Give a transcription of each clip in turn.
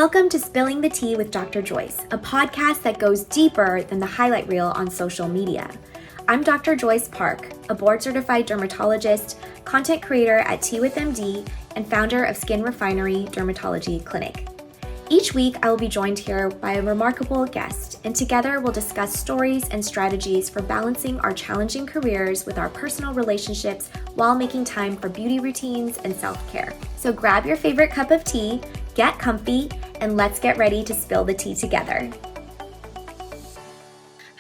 Welcome to Spilling the Tea with Dr. Joyce, a podcast that goes deeper than the highlight reel on social media. I'm Dr. Joyce Park, a board-certified dermatologist, content creator at Tea with MD, and founder of Skin Refinery Dermatology Clinic. Each week, I will be joined here by a remarkable guest, and together we'll discuss stories and strategies for balancing our challenging careers with our personal relationships while making time for beauty routines and self-care. So grab your favorite cup of tea, get comfy, and let's get ready to spill the tea together.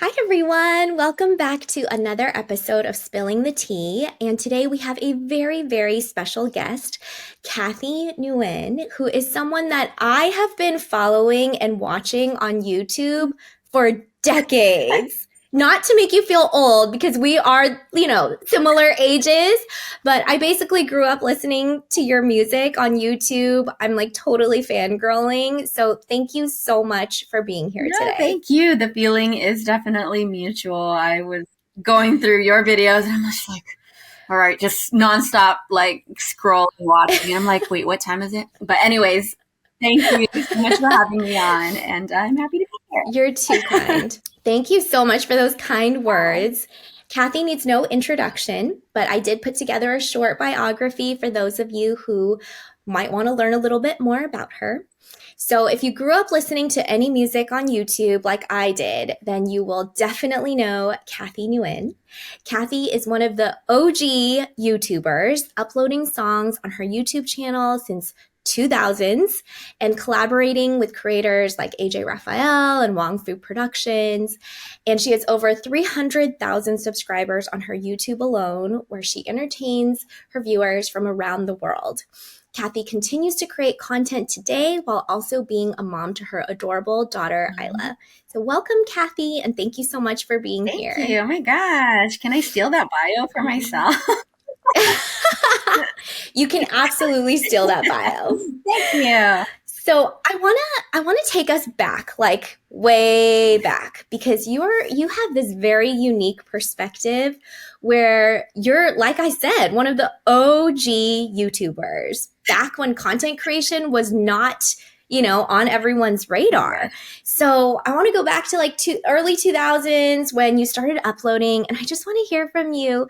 Hi everyone, welcome back to another episode of Spilling the Tea, and today we have a very, very special guest, Cathy Nguyen, who is someone that I have been following and watching on YouTube for decades. Not to make you feel old, because we are, similar ages, but I basically grew up listening to your music on YouTube. I'm like totally fangirling. So thank you so much for being here today. Thank you. The feeling is definitely mutual. I was going through your videos and I'm just like, all right, just nonstop, like scrolling, watching. And I'm like, wait, what time is it? But anyways, thank you so much for having me on, and I'm happy to be here. You're too kind. Thank you so much for those kind words. Cathy needs no introduction, but I did put together a short biography for those of you who might want to learn a little bit more about her. So if you grew up listening to any music on YouTube like I did, then you will definitely know Cathy Nguyen. Cathy is one of the OG YouTubers, uploading songs on her YouTube channel since 2000s and collaborating with creators like AJ Raphael and Wong Productions. And she has over 300,000 subscribers on her YouTube alone, where she entertains her viewers from around the world. Cathy continues to create content today while also being a mom to her adorable daughter, Isla. So welcome, Cathy, and thank you so much for being here. Thank you. Oh my gosh. Can I steal that bio for myself? You can absolutely steal that bio. Thank you. So I wanna take us back, like way back, because you have this very unique perspective where you're, like I said, one of the OG YouTubers back when content creation was not, on everyone's radar. So I want to go back to like early 2000s when you started uploading, and I just want to hear from you.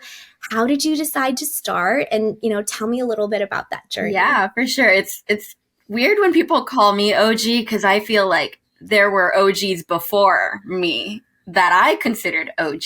How did you decide to start? And, tell me a little bit about that journey. Yeah, for sure. It's weird when people call me OG, because I feel like there were OGs before me that I considered OG.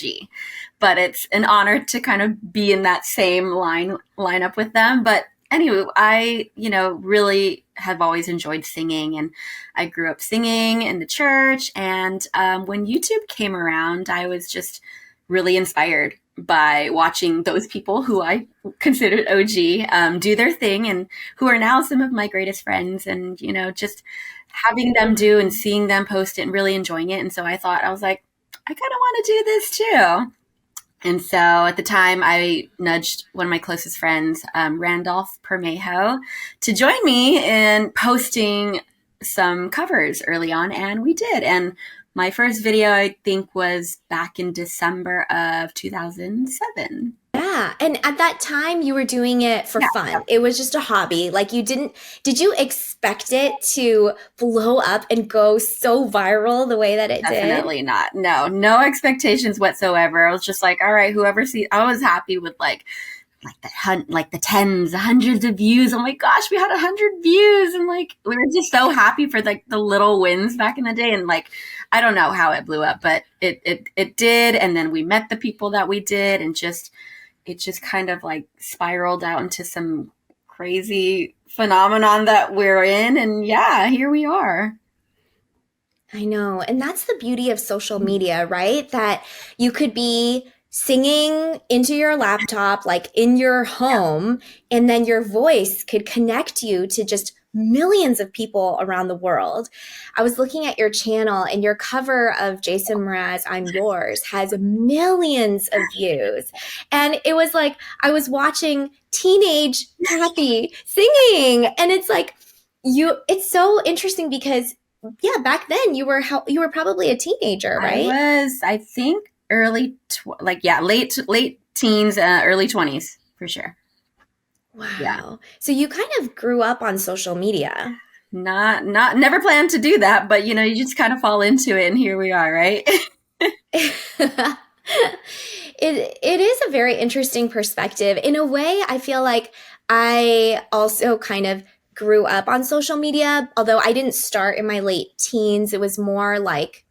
But it's an honor to kind of be in that same lineup with them. But anyway, I, really have always enjoyed singing, and I grew up singing in the church. And when YouTube came around, I was just really inspired by watching those people who I considered OG do their thing, and who are now some of my greatest friends, and, just having them do and seeing them post it and really enjoying it. And so I was like, I kind of want to do this too. And so at the time, I nudged one of my closest friends, Randolph Permejo, to join me in posting some covers early on, and we did. And my first video, I think, was back in December of 2007. Yeah. And at that time, you were doing it for fun. It was just a hobby. Like, did you expect it to blow up and go so viral the way that it did? Definitely not. No expectations whatsoever. I was just like, all right, whoever sees, I was happy with like the tens, the hundreds of views. Oh my gosh, we had 100 views. And like, we were just so happy for like the little wins back in the day. And like, I don't know how it blew up, but it did. And then we met the people that we did, and it just kind of like spiraled out into some crazy phenomenon that we're in. And yeah, here we are. I know. And that's the beauty of social media, right? That you could be singing into your laptop, like in your home, and then your voice could connect you to just millions of people around the world. I was looking at your channel, and your cover of Jason Mraz, I'm Yours, has millions of views. And it was like, I was watching teenage Cathy singing, and it's like, it's so interesting because back then you were probably a teenager, right? I was, I think, late teens, early 20s, for sure. Wow. Yeah. So you kind of grew up on social media. never planned to do that, but you just kind of fall into it, and here we are, right? it it is a very interesting perspective. In a way, I feel like I also kind of grew up on social media, although I didn't start in my late teens. It was more like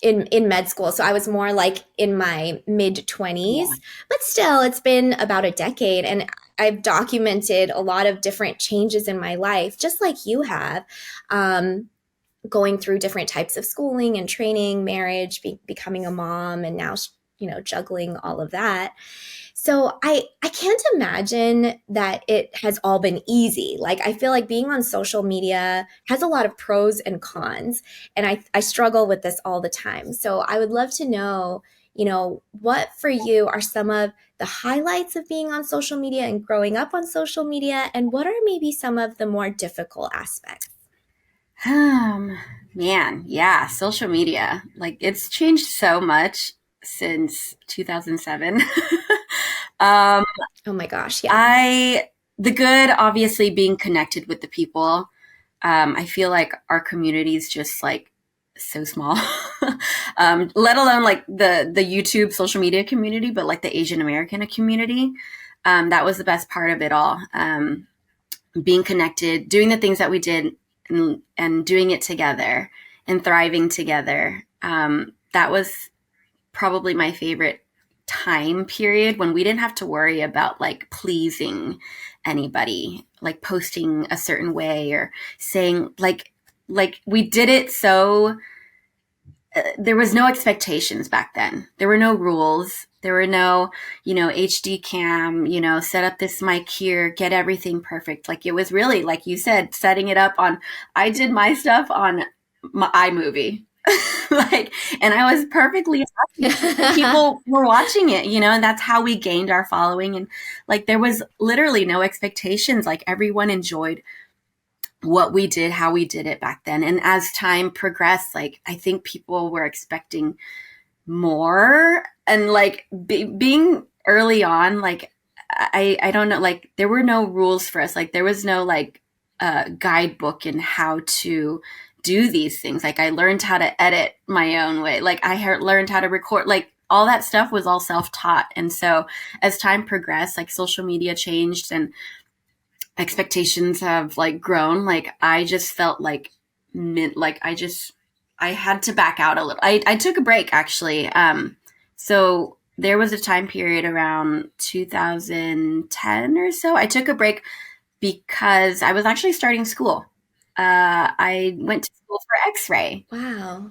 in med school, so I was more like in my mid Yeah. 20s. But still, it's been about a decade, and I've documented a lot of different changes in my life, just like you have. Um, Going through different types of schooling and training, marriage, becoming a mom, and now juggling all of that. So I can't imagine that it has all been easy. Like I feel like being on social media has a lot of pros and cons, and I struggle with this all the time. So I would love to know, what for you are some of the highlights of being on social media and growing up on social media, and what are maybe some of the more difficult aspects? Um, Man, yeah, social media. Like it's changed so much since 2007. um, Oh my gosh, yeah. I the good obviously being connected with the people. I feel like our community is just like so small. Let alone like the YouTube social media community, but like the Asian American community. That was the best part of it all. Being connected, doing the things that we did, and doing it together and thriving together. That was probably my favorite time period when we didn't have to worry about like pleasing anybody, like posting a certain way or saying like we did it so there was no expectations back then. There were no rules. There were no, HD cam, set up this mic here, get everything perfect. Like it was really, like you said, setting it up on, I did my stuff on my iMovie. Like, and I was perfectly happy. People were watching it, and that's how we gained our following. And like, there was literally no expectations. Like everyone enjoyed what we did, how we did it back then. And as time progressed, like I think people were expecting more, and like being early on, like I don't know, like there were no rules for us. Like there was no like guidebook in how to do these things. Like I learned how to edit my own way. Like I learned how to record. Like all that stuff was all self-taught. And so as time progressed, like social media changed and expectations have like grown. Like I just felt like like I had to back out a little. I took a break actually. So there was a time period around 2010 or so. I took a break because I was actually starting school. I went to school for X-ray. Wow.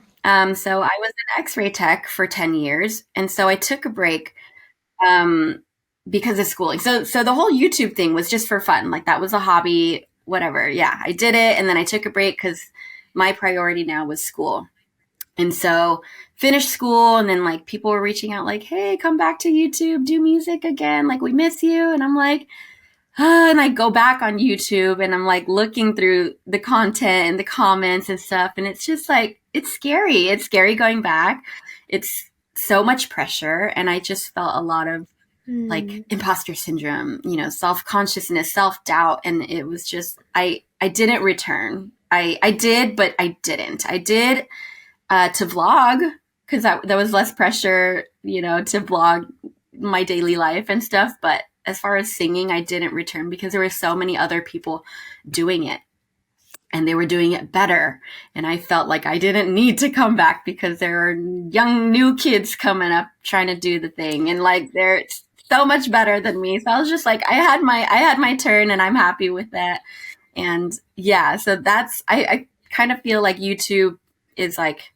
So I was an X-ray tech for 10 years, and so I took a break um, because of schooling. So the whole YouTube thing was just for fun. Like that was a hobby, whatever. Yeah, I did it, and then I took a break because my priority now was school. And so finished school, and then like people were reaching out like, "Hey, come back to YouTube, do music again. Like we miss you." And I'm like, and I go back on YouTube and I'm like looking through the content and the comments and stuff. And it's just like, it's scary. It's scary going back. It's so much pressure. And I just felt a lot of like Hmm. imposter syndrome, self consciousness, self doubt. And it was just, I didn't return. I did, but I didn't. I did to vlog because that was less pressure, to vlog my daily life and stuff. But as far as singing, I didn't return because there were so many other people doing it and they were doing it better. And I felt like I didn't need to come back because there are young new kids coming up trying to do the thing. And like they're so much better than me. So I was just like, I had my turn and I'm happy with that. And yeah, so I kind of feel like YouTube is like,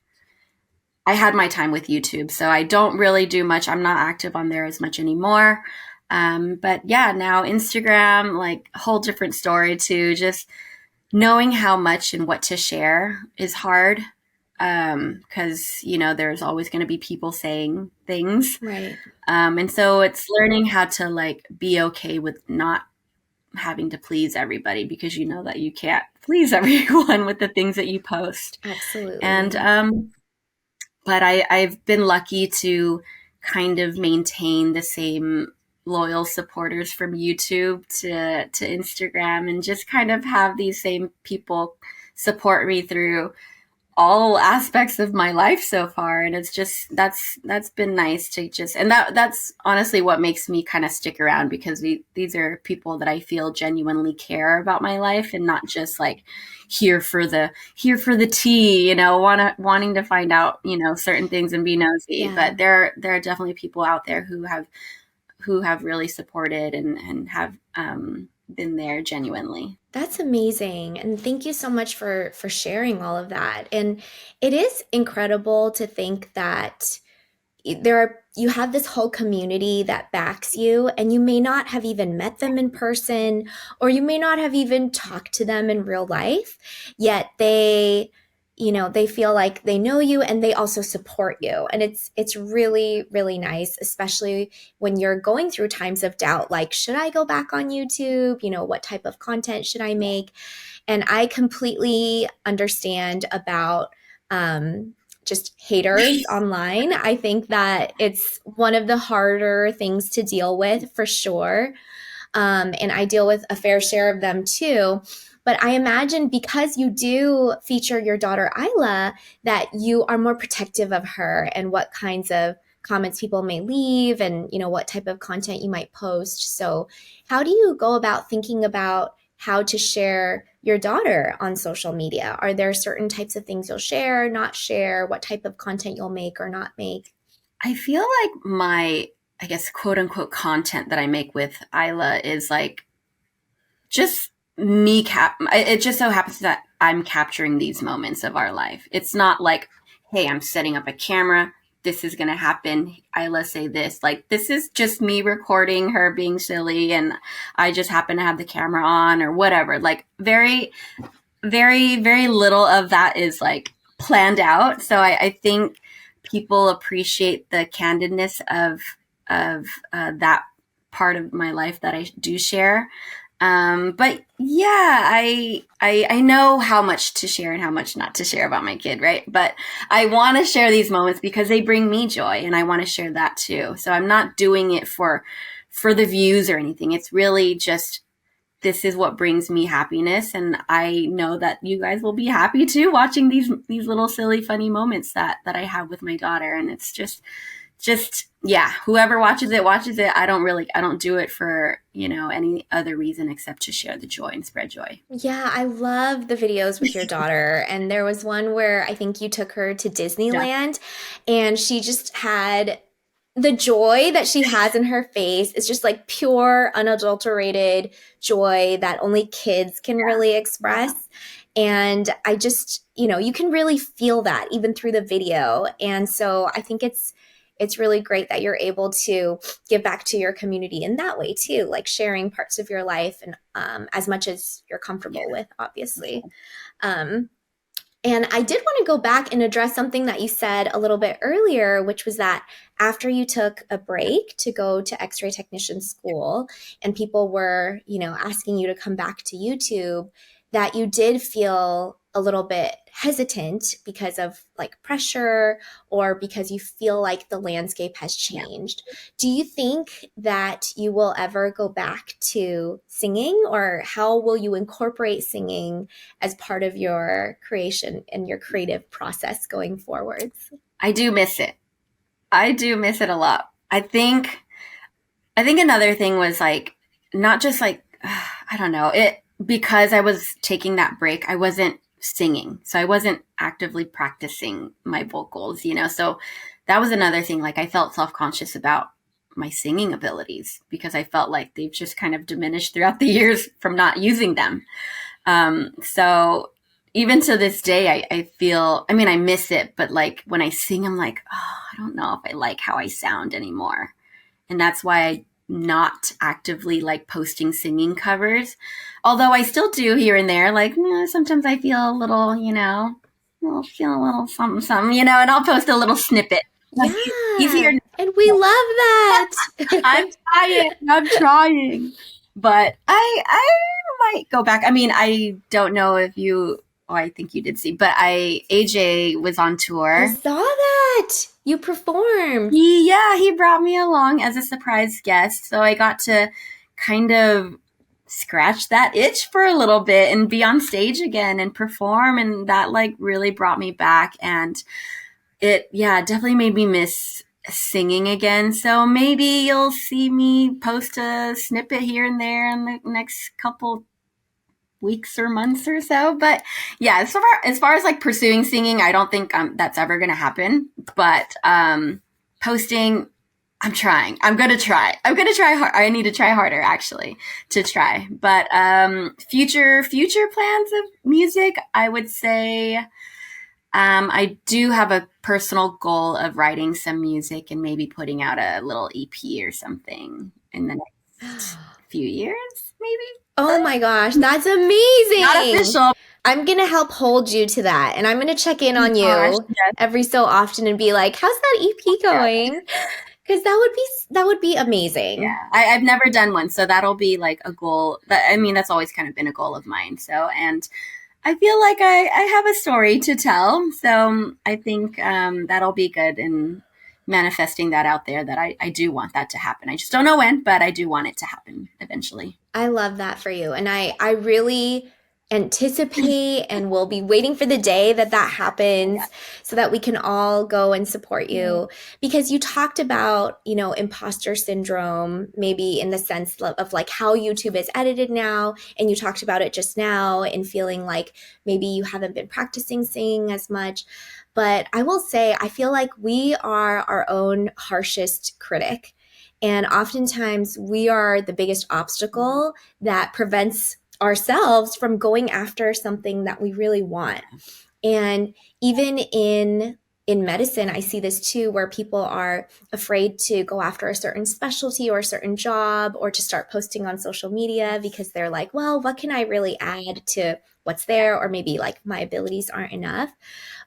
I had my time with YouTube, so I don't really do much. I'm not active on there as much anymore. But yeah, now Instagram, like a whole different story too. Just knowing how much and what to share is hard because, there's always going to be people saying things. Right. And so it's learning how to like be okay with not having to please everybody because you know that you can't please everyone with the things that you post. And Absolutely. but I've been lucky to kind of maintain the same loyal supporters from YouTube to Instagram, and just kind of have these same people support me through all aspects of my life so far. And it's just that's been nice to just, and that's honestly what makes me kind of stick around, because these are people that I feel genuinely care about my life, and not just like here for the tea, wanting to find out, certain things and be nosy. Yeah. But there are definitely people out there who have really supported and have been there genuinely. That's amazing. And thank you so much for sharing all of that. And it is incredible to think that you have this whole community that backs you, and you may not have even met them in person, or you may not have even talked to them in real life, yet they feel like they know you, and they also support you. And it's really really nice, especially when you're going through times of doubt, like, should I go back on YouTube? What type of content should I make? And I completely understand about just haters online. I think that it's one of the harder things to deal with, for sure. And I deal with a fair share of them too. But I imagine, because you do feature your daughter Isla, that you are more protective of her and what kinds of comments people may leave, and what type of content you might post. So how do you go about thinking about how to share your daughter on social media? Are there certain types of things you'll share, not share? What type of content you'll make or not make? I feel like my, I guess, quote unquote content that I make with Isla is like just me it just so happens that I'm capturing these moments of our life. It's not like, hey, I'm setting up a camera, this is going to happen, Isla say this. Like, this is just me recording her being silly, and I just happen to have the camera on or whatever. Like, very very very little of that is like planned out. So I think people appreciate the candidness of that part of my life that I do share. But yeah, I know how much to share and how much not to share about my kid, right? But I want to share these moments because they bring me joy, and I want to share that too. So I'm not doing it for the views or anything. It's really just, this is what brings me happiness, and I know that you guys will be happy too, watching these little silly funny moments that I have with my daughter. And it's just yeah, whoever watches it. I don't do it for any other reason except to share the joy and spread joy. Yeah, I love the videos with your daughter. And there was one where I think you took her to Yeah, Disneyland, and she just had the joy that she has in her face. It's just like pure, unadulterated joy that only kids can really express. And I just, you can really feel that even through the video. And so I think it's really great that you're able to give back to your community in that way too, like sharing parts of your life, and as much as you're yeah, comfortable with, obviously. Um, and I did want to go back and address something that you said a little bit earlier, which was that after you took a break to go to X-ray technician school, and people were, asking you to come back to YouTube, that you did feel a little bit hesitant because of like pressure, or because you feel like the landscape has yeah. changed. Do you think that you will ever go back to singing, or how will you incorporate singing as part of your creation and your creative process going forwards? I do miss it. I do miss it a lot. I think another thing was like, not just like, I don't know, it, because I was taking that break, I wasn't singing. So I wasn't actively practicing my vocals. So that was another thing. Like, I felt self-conscious about my singing abilities because I felt like they've just kind of diminished throughout the years from not using them. So even to this day, I feel, I mean, I miss it, but like when I sing, I'm like, oh, I don't know if I like how I sound anymore. And that's why I not actively like posting singing covers. Although I still do here and there, like sometimes I feel a little, feel a little something, something, and I'll post a little snippet. He's here. Yeah, and we love that. I'm trying. But I might go back. I mean, I don't know if you, oh, I think you did see, but AJ was on I tour. saw What? You performed? He brought me along as a surprise guest, so I got to kind of scratch that itch for a little bit and be on stage again and perform, and that like really brought me back, and it definitely made me miss singing again. So maybe you'll see me post a snippet here and there in the next couple weeks or months or so. But yeah, as far as like pursuing singing, I don't think that's ever going to happen. But posting, I'm trying. I'm going to try. I'm going to try hard. I need to try harder actually to try. But future plans of music, I would say I do have a personal goal of writing some music and maybe putting out a little EP or something in the next few years, maybe. Oh my gosh, that's Not amazing. official. I'm going to help hold you to that. And I'm going to check in Oh on gosh, you yes, every so often and be like, how's that EP yes. going? Because that would be amazing. Yeah, I've never done one, so that'll be like a goal. I mean, that's always kind of been a goal of mine. So, and I feel like I have a story to tell. So I think that'll be good in manifesting that out there that I do want that to happen. I just don't know when, but I do want it to happen eventually. I love that for you. And I really anticipate and will be waiting for the day that that Yeah. happens so that we can all go and support you. Because you talked about, imposter syndrome, maybe in the sense of like how YouTube is edited now. And you talked about it just now and feeling like maybe you haven't been practicing singing as much. But I will say, I feel like we are our own harshest critic. And oftentimes we are the biggest obstacle that prevents ourselves from going after something that we really want. And even in medicine, I see this too, where people are afraid to go after a certain specialty or a certain job or to start posting on social media because they're like, well, what can I really add to what's there? Or maybe like my abilities aren't enough.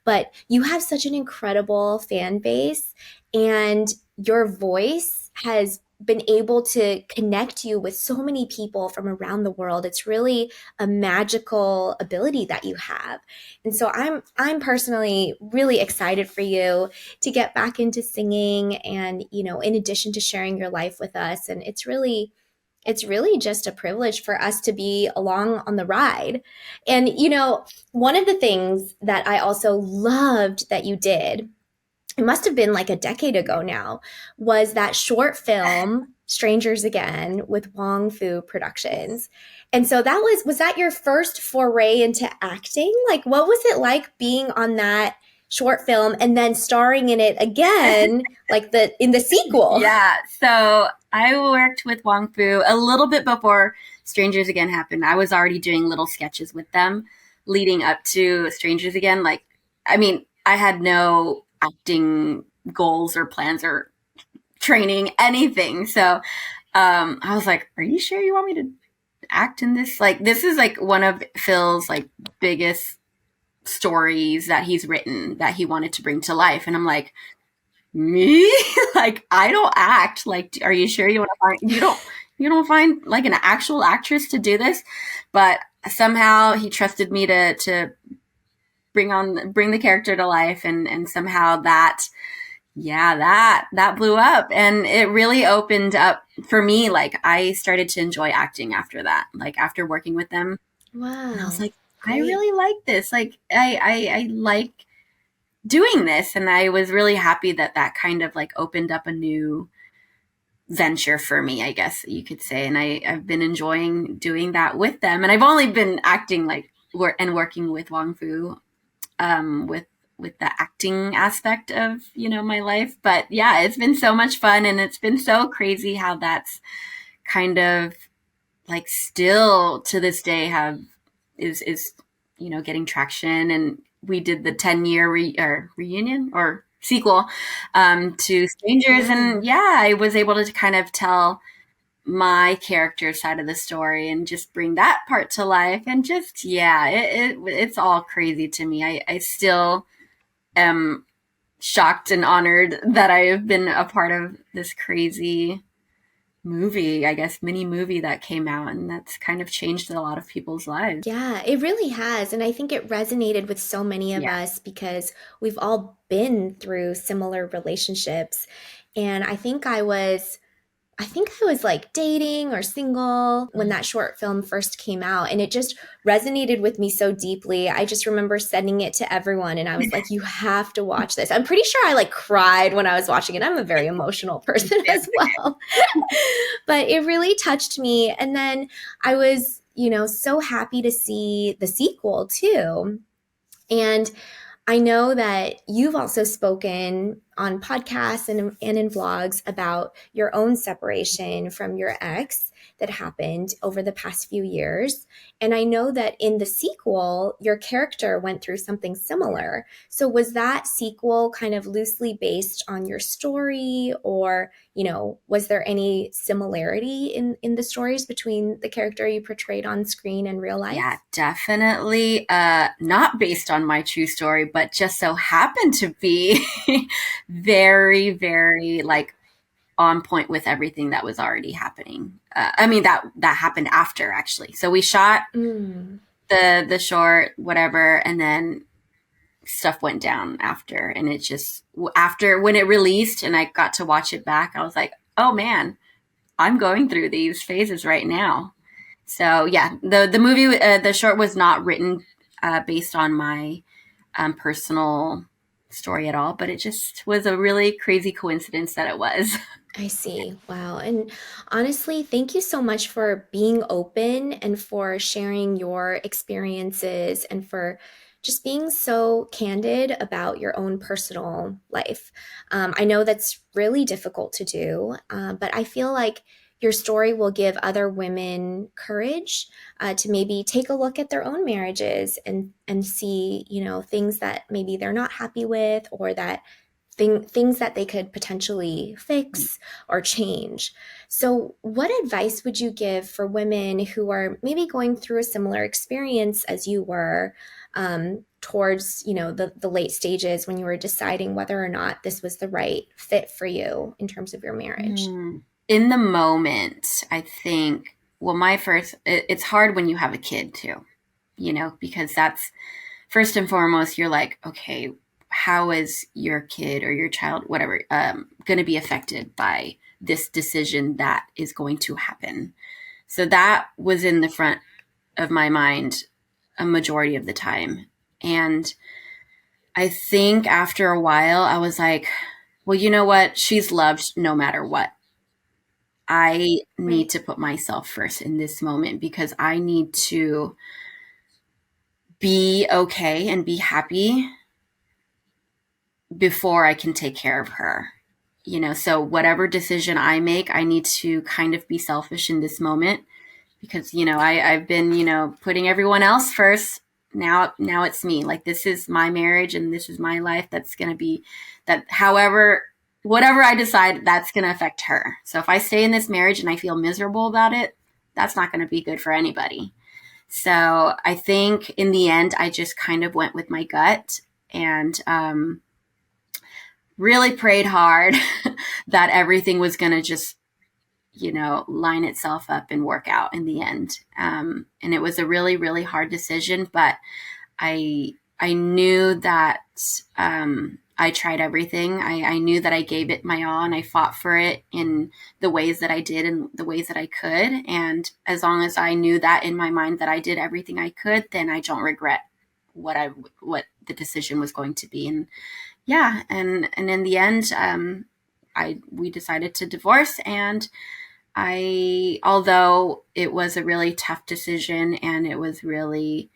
But you have such an incredible fan base, and your voice has been able to connect you with so many people from around the world. It's really a magical ability that you have. And so I'm personally really excited for you to get back into singing and, in addition to sharing your life with us. And it's really just a privilege for us to be along on the ride. And, one of the things that I also loved that you did, it must have been like a decade ago now, was that short film, Strangers Again, with Wong Fu Productions. And so was that your first foray into acting? Like, what was it like being on that short film and then starring in it again, like in the sequel? Yeah. So I worked with Wong Fu a little bit before Strangers Again happened. I was already doing little sketches with them leading up to Strangers Again. Like, I mean, I had no acting goals or plans or training, anything. So I was like, are you sure you want me to act in this? Like, this is like one of Phil's like biggest stories that he's written that he wanted to bring to life. And I'm like, me? Like, I don't act. Like, are you sure you want to find you don't find like an actual actress to do this? But somehow he trusted me to bring the character to life, and somehow that blew up, and it really opened up for me. Like, I started to enjoy acting after that, like after working with them, and I was Wow. like, I Great. really like this. Like, I like doing this, and I was really happy that that kind of like opened up a new venture for me, I guess you could say. And I've been enjoying doing that with them, and I've only been acting like and working with Wong Fu with the acting aspect of my life. But yeah, it's been so much fun, and it's been so crazy how that's kind of like still to this day have is getting traction. And we did the 10-year reunion or sequel to Strangers, Yeah. and yeah, I was able to kind of tell my character side of the story and just bring that part to life. And just it's all crazy to me. I still am shocked and honored that I have been a part of this crazy movie, I guess, mini movie that came out, and that's kind of changed a lot of people's lives. Yeah, it really has. And I think it resonated with so many of Yeah. us because we've all been through similar relationships. And I think I was like dating or single when that short film first came out, and it just resonated with me so deeply. I just remember sending it to everyone, and I was like, you have to watch this. I'm pretty sure I like cried when I was watching it. I'm a very emotional person as well. But it really touched me. And then I was, so happy to see the sequel too. And I know that you've also spoken on podcasts and in vlogs about your own separation from your ex that happened over the past few years. And I know that in the sequel, your character went through something similar. So was that sequel kind of loosely based on your story, or, was there any similarity in the stories between the character you portrayed on screen and real Yeah, life? definitely not based on my true story, but just so happened to be very, very like on point with everything that was already happening. I mean that happened after actually. So we shot Mm, the short whatever, and then stuff went down after, and it just after when it released and I got to watch it back, I was like, oh man, I'm going through these phases right now. So yeah, the movie, the short was not written based on my personal story at all, but it just was a really crazy coincidence that it was. I see. Wow. And honestly, thank you so much for being open and for sharing your experiences and for just being so candid about your own personal life. I know that's really difficult to do, but I feel like your story will give other women courage to maybe take a look at their own marriages and see, things that maybe they're not happy with, or that things that they could potentially fix or change. So, what advice would you give for women who are maybe going through a similar experience as you were, towards the late stages when you were deciding whether or not this was the right fit for you in terms of your marriage? In the moment, I think, well, it's hard when you have a kid too, because that's first and foremost, you're like, okay, how is your kid or your child, whatever, going to be affected by this decision that is going to happen? So that was in the front of my mind a majority of the time. And I think after a while, I was like, well, you know what? She's loved no matter what. I need Right. to put myself first in this moment because I need to be okay and be happy before I can take care of her. So whatever decision I make, I need to kind of be selfish in this moment because, I've been, putting everyone else first. Now it's me. Like this is my marriage and this is my life. That's going to be that. However, whatever I decide, that's going to affect her. So if I stay in this marriage and I feel miserable about it, that's not going to be good for anybody. So I think in the end, I just kind of went with my gut and, really prayed hard that everything was going to just, line itself up and work out in the end. And it was a really, really hard decision, but I knew that I tried everything. I knew that I gave it my all and I fought for it in the ways that I did and the ways that I could. And as long as I knew that in my mind that I did everything I could, then I don't regret what the decision was going to be. And yeah, and in the end, we decided to divorce, and although it was a really tough decision and it was really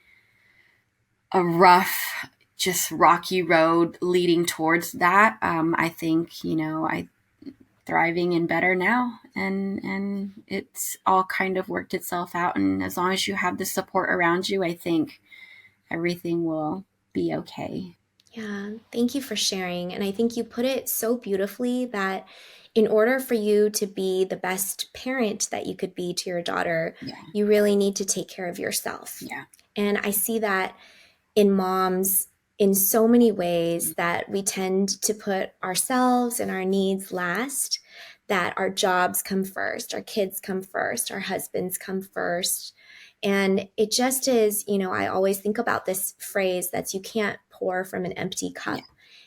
a rough, just rocky road leading towards that, I think I thriving and better now, and it's all kind of worked itself out. And as long as you have the support around you, I think everything will be okay. Yeah, thank you for sharing. And I think you put it so beautifully that in order for you to be the best parent that you could be to your daughter, Yeah, you really need to take care of yourself. yeah. And I see that in moms in so many ways, that we tend to put ourselves and our needs last. that our jobs come first, our kids come first, our husbands come first. And it just is, I always think about this phrase that's you can't pour from an empty Yeah. cup.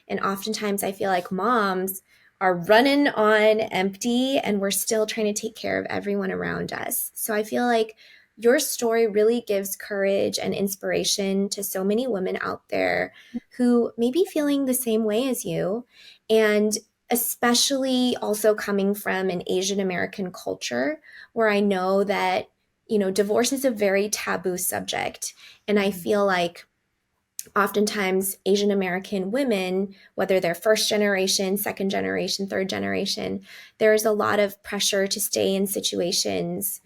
And oftentimes I feel like moms are running on empty and we're still trying to take care of everyone around us. So I feel like your story really gives courage and inspiration to so many women out there who may be feeling the same way as you. And especially also coming from an Asian American culture where I know that, divorce is a very taboo subject. And I Mhm. feel like oftentimes Asian American women, whether they're first generation, second generation, third generation, there's a lot of pressure to stay in situations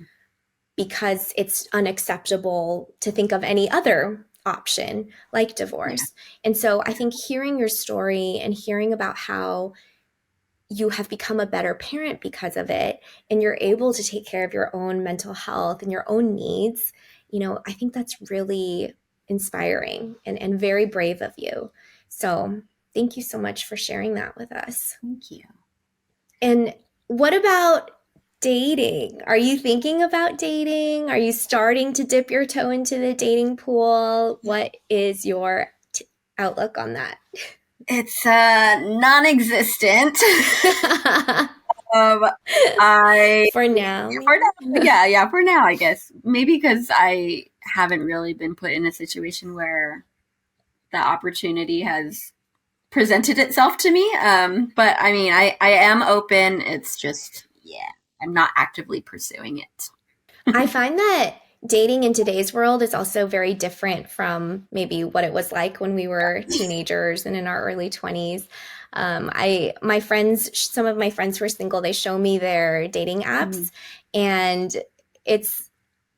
because it's unacceptable to think of any other option like Yeah. divorce. And so I Yeah. think hearing your story and hearing about how you have become a better parent because of it and you're able to take care of your own mental health and your own needs, I think that's really inspiring and very brave of you. So thank you so much for sharing that with us. Thank you. And what about dating? Are you thinking about dating? Are you starting to dip your toe into the dating pool? What is your outlook on that? It's non-existent. um, I For now, for maybe? now, yeah, for now, I guess maybe because I haven't really been put in a situation where the opportunity has presented itself to me. But I mean, I am open. It's just, yeah, I'm not actively pursuing it. I find that dating in today's world is also very different from maybe what it was like when we were teenagers and in our early 20s. My friends, some of my friends who are single, they show me their dating Mhm. apps, and it's,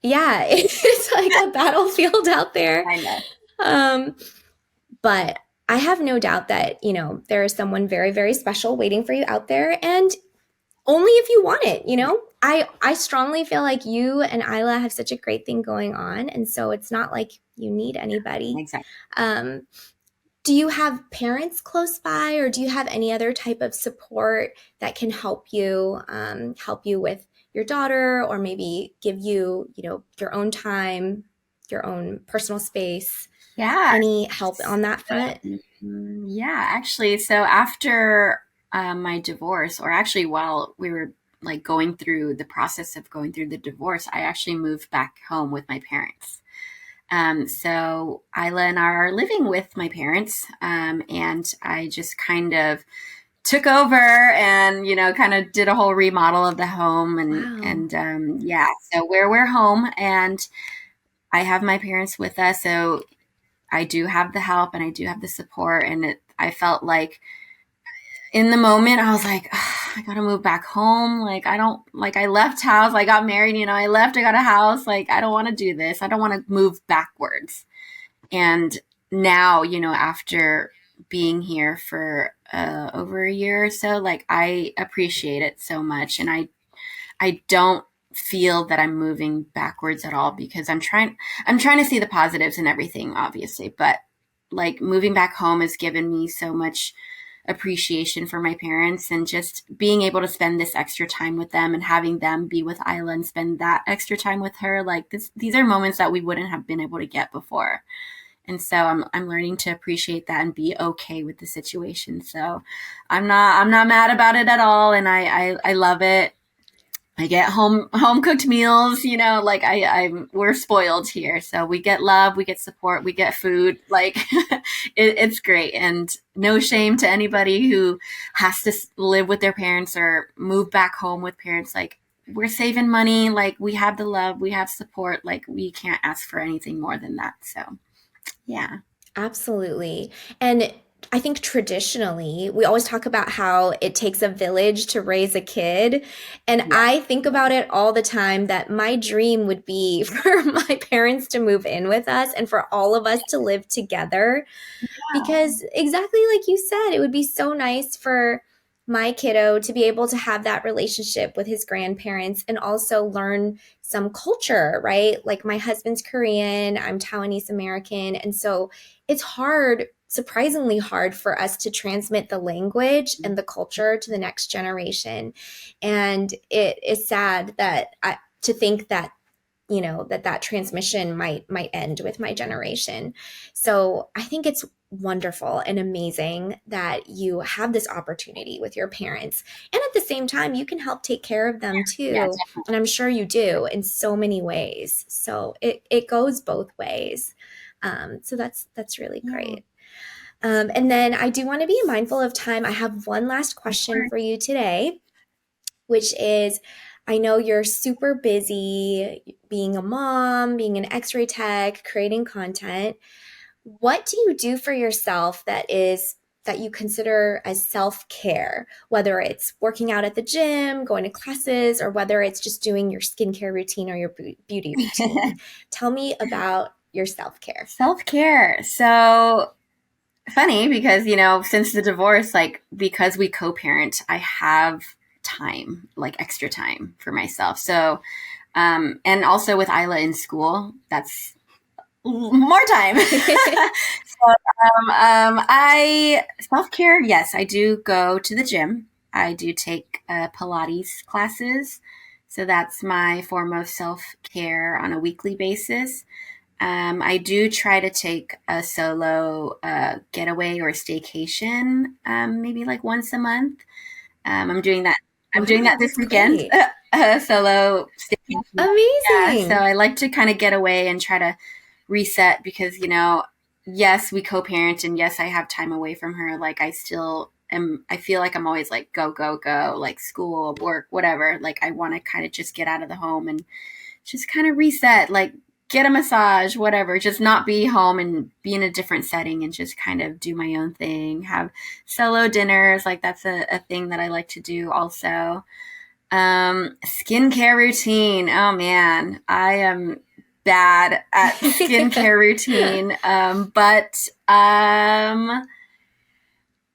yeah, it's like a battlefield out there. I know. Um, but I have no doubt that, there is someone very, very special waiting for you out there. And only if you want it, Yeah, I strongly feel like you and Isla have such a great thing going on, and so it's not like you need anybody. exactly. Um, do you have parents close by, or do you have any other type of support that can help you with your daughter, or maybe give you, your own time, your own personal space? Yeah. Any help on that front? Yeah, actually, so after my divorce, or actually while we were like going through the process of going through the divorce, I actually moved back home with my parents. So Isla and I are living with my parents, and I just kind of took over and kind of did a whole remodel of the home, Wow. and yeah, so we're home, and I have my parents with us, so I do have the help and I do have the support, and I felt like in the moment I was like, I gotta move back home. Like I don't like I left house. I got married. I left. I got a house. Like I don't want to do this. I don't want to move backwards. And now, after being here for over a year or so, like I appreciate it so much, and I don't feel that I'm moving backwards at all because I'm trying to see the positives in everything, obviously, but like moving back home has given me so much appreciation for my parents, and just being able to spend this extra time with them and having them be with Isla and spend that extra time with her, like these are moments that we wouldn't have been able to get before. And so I'm learning to appreciate that and be okay with the situation. So I'm not mad about it at all, and I love it. I get home cooked meals, like we're spoiled here. So we get love, we get support, we get food. Like it's great, and no shame to anybody who has to live with their parents or move back home with parents. Like we're saving money, like we have the love, we have support. Like we can't ask for anything more than that. So yeah, Absolutely. And I think traditionally, we always talk about how it takes a village to raise a kid. And yeah, I think about it all the time that my dream would be for my parents to move in with us and for all of us to live together, because exactly like you said, it would be so nice for my kiddo to be able to have that relationship with his grandparents and also learn some culture, right? Like my husband's Korean, I'm Taiwanese American. And so it's hard surprisingly hard for us to transmit the language and the culture to the next generation. And it is sad to think that that transmission might end with my generation. So I think it's wonderful and amazing that you have this opportunity with your parents, and at the same time you can help take care of them Yeah, too, and I'm sure you do in so many ways. So it goes both ways. So that's really great. And then I do want to be mindful of time. I have one last question for you today, which is, I know you're super busy being a mom, being an x-ray tech, creating content. What do you do for yourself that you consider as self-care, whether it's working out at the gym, going to classes, or whether it's just doing your skincare routine or your beauty routine? Tell me about your self-care. Self-care. So funny because, since the divorce, like because we co-parent, I have time, like extra time for myself. So, and also with Isla in school, that's more time. So, I self-care. Yes, I do go to the gym. I do take Pilates classes. So that's my form of self-care on a weekly basis. I do try to take a solo getaway or staycation, maybe like once a month. I'm doing that. I'm doing Wow, that this that's weekend. great. Solo staycation. Yeah, so Amazing. I like to kind of get away and try to reset because yes, we co-parent, and yes, I have time away from her. Like I still am. I feel like I'm always like go go go, like school, work, whatever. Like I want to kind of just get out of the home and just kind of reset, like get a massage, whatever, just not be home and be in a different setting and just kind of do my own thing, have solo dinners. Like that's a thing that I like to do also. Skincare routine. Oh man, I am bad at skincare routine. But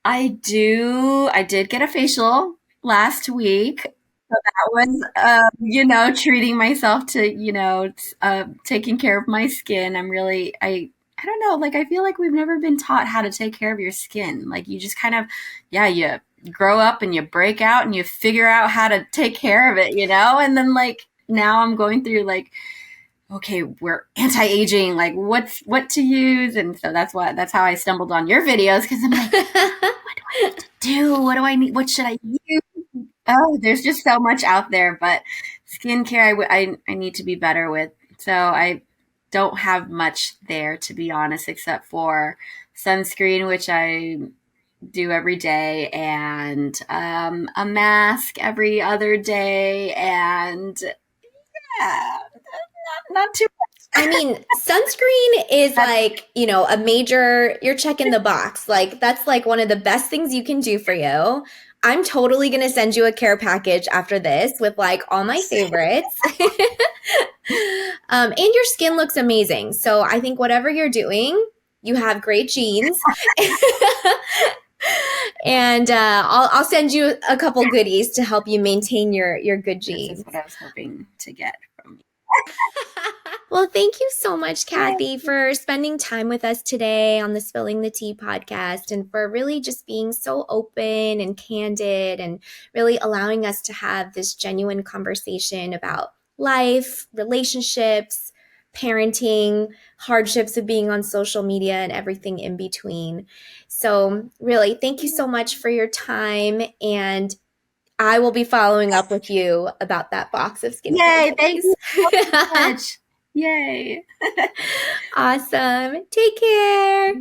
I did get a facial last week. So that was, treating myself to, taking care of my skin. I don't know, like, I feel like we've never been taught how to take care of your skin. Like, you just kind of, yeah, you grow up and you break out and you figure out how to take care of it. And then, like, now I'm going through, like, okay, we're anti-aging, like, what to use. And so that's how I stumbled on your videos because I'm like, what do I need to do? What do I need? What should I use? Oh, there's just so much out there, but skincare, I need to be better with. So I don't have much there, to be honest, except for sunscreen, which I do every day, and a mask every other day, and yeah, not too I much. mean, sunscreen is That's like, a major, you're checking the box. Like, that's like one of the best things you can do for you. I'm totally going to send you a care package after this with like all my favorites. And your skin looks amazing. So I think whatever you're doing, you have great genes. And I'll send you a couple goodies to help you maintain your good this is genes. what I was hoping to get from you. Well, thank you so much, Yeah. Cathy, for spending time with us today on the Spilling the Tea podcast, and for really just being so open and candid and really allowing us to have this genuine conversation about life, relationships, parenting, hardships of being on social media, and everything in between. So, really, thank you so much for your time. And I will be following up with you about that box of skincare Yay, thank goodies. you so much. Yay. Awesome. Take care.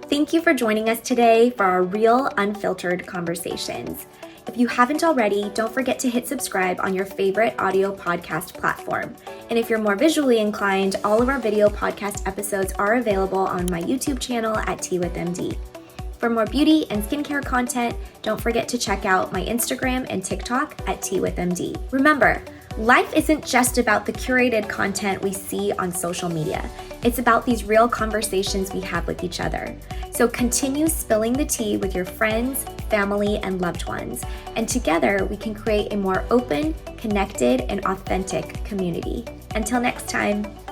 Thank you for joining us today for our real, unfiltered conversations. If you haven't already, don't forget to hit subscribe on your favorite audio podcast platform. And if you're more visually inclined, all of our video podcast episodes are available on my YouTube channel at Tea with MD. For more beauty and skincare content, don't forget to check out my Instagram and TikTok at Tea with MD. Remember, life isn't just about the curated content we see on social media. It's about these real conversations we have with each other. So continue spilling the tea with your friends, family, and loved ones. And together we can create a more open, connected, and authentic community. Until next time.